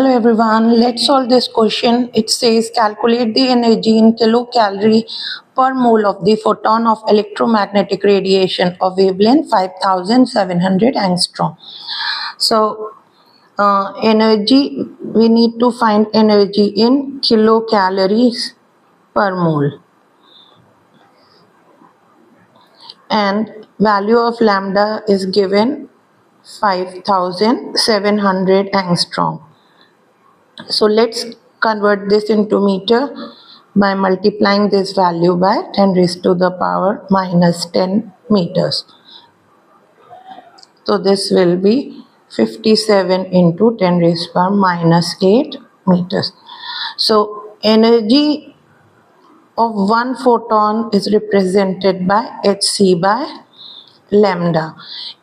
Hello everyone, let's solve this question. It says calculate the energy in kilocalorie per mole of the photon of electromagnetic radiation of wavelength 5700 angstrom. So energy, we need to find energy in kilocalories per mole, and value of lambda is given 5700 angstrom. So let's convert this into meter by multiplying this value by 10 raised to the power minus 10 meters. So this will be 57 into 10 raised to power minus 8 meters. So energy of one photon is represented by hc by lambda,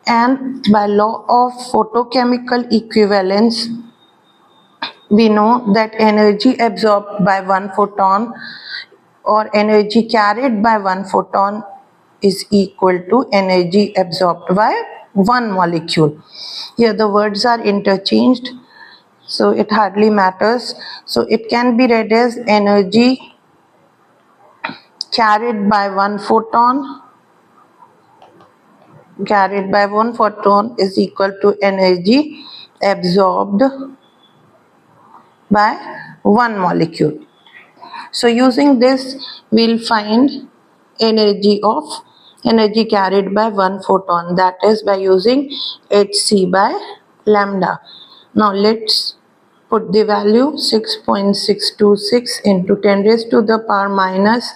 and by law of photochemical equivalence we know that energy absorbed by one photon or energy carried by one photon is equal to energy absorbed by one molecule. Here the words are interchanged, so it hardly matters. So it can be read as energy carried by one photon is equal to energy absorbed by one molecule. So using this we'll find energy carried by one photon, that is by using hc by lambda. Now let's put the value 6.626 into 10 raised to the power minus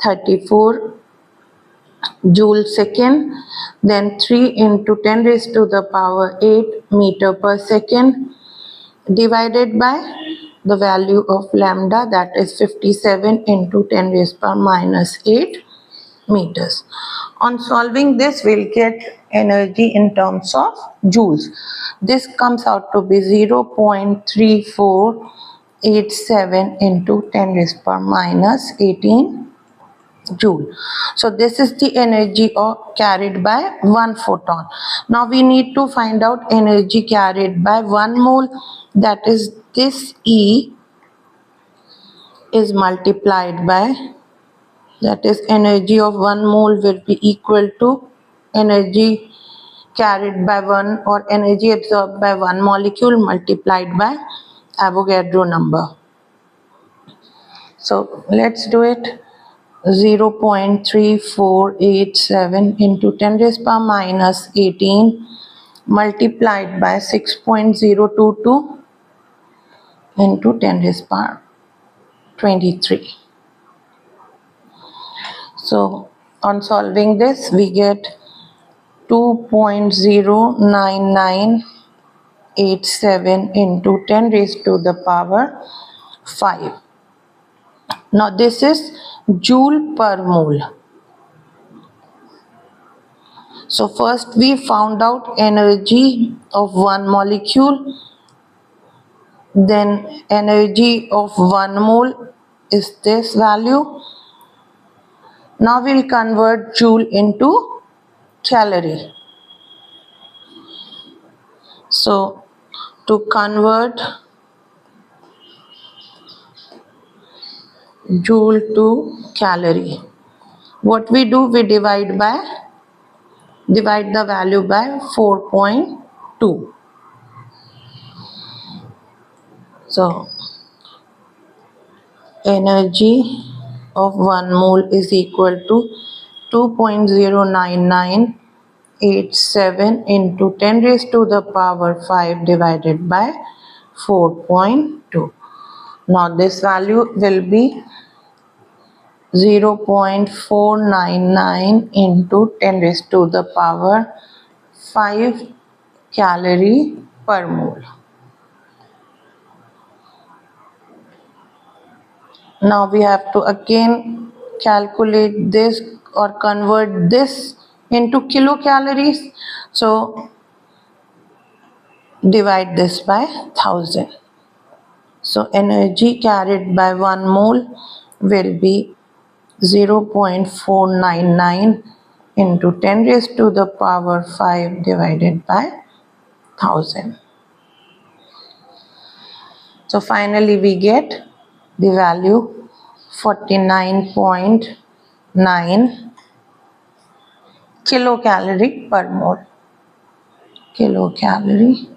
34 joule second, then 3 into 10 raised to the power 8 meter per second, divided by the value of lambda, that is 57 into 10 raised power minus 8 meters. On solving this, we'll get energy in terms of joules. This comes out to be 0.3487 into 10 raised power minus 18 joule. So this is the energy carried by one photon. Now we need to find out energy carried by one mole, that is this E is multiplied by, that is energy of one mole will be equal to energy carried by one or energy absorbed by one molecule multiplied by Avogadro number. So let's do it. 0.3487 into 10 raised power minus 18 multiplied by 6.022 into 10 raised power 23. So on solving this we get 2.09987 into 10 raised to the power 5. Now this is joule per mole. So first we found out energy of one molecule, then energy of one mole is this value. Now we'll convert joule into calorie. So to convert joule to calorie, what we do, we divide the value by 4.2. So energy of one mole is equal to 2.09987 into 10 raised to the power 5 divided by 4.2. Now this value will be 0.499 into 10 raised to the power 5 calorie per mole. Now we have to again calculate this or convert this into kilocalories. So divide this by 1000. So energy carried by one mole will be 0.499 into 10 raised to the power 5 divided by 1000. So finally we get the value 49.9 kilocalorie per mole. Kilocalorie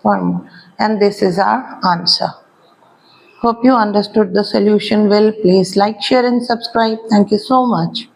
per mole. And this is our answer. Hope you understood the solution well. Please like, share and subscribe. Thank you so much.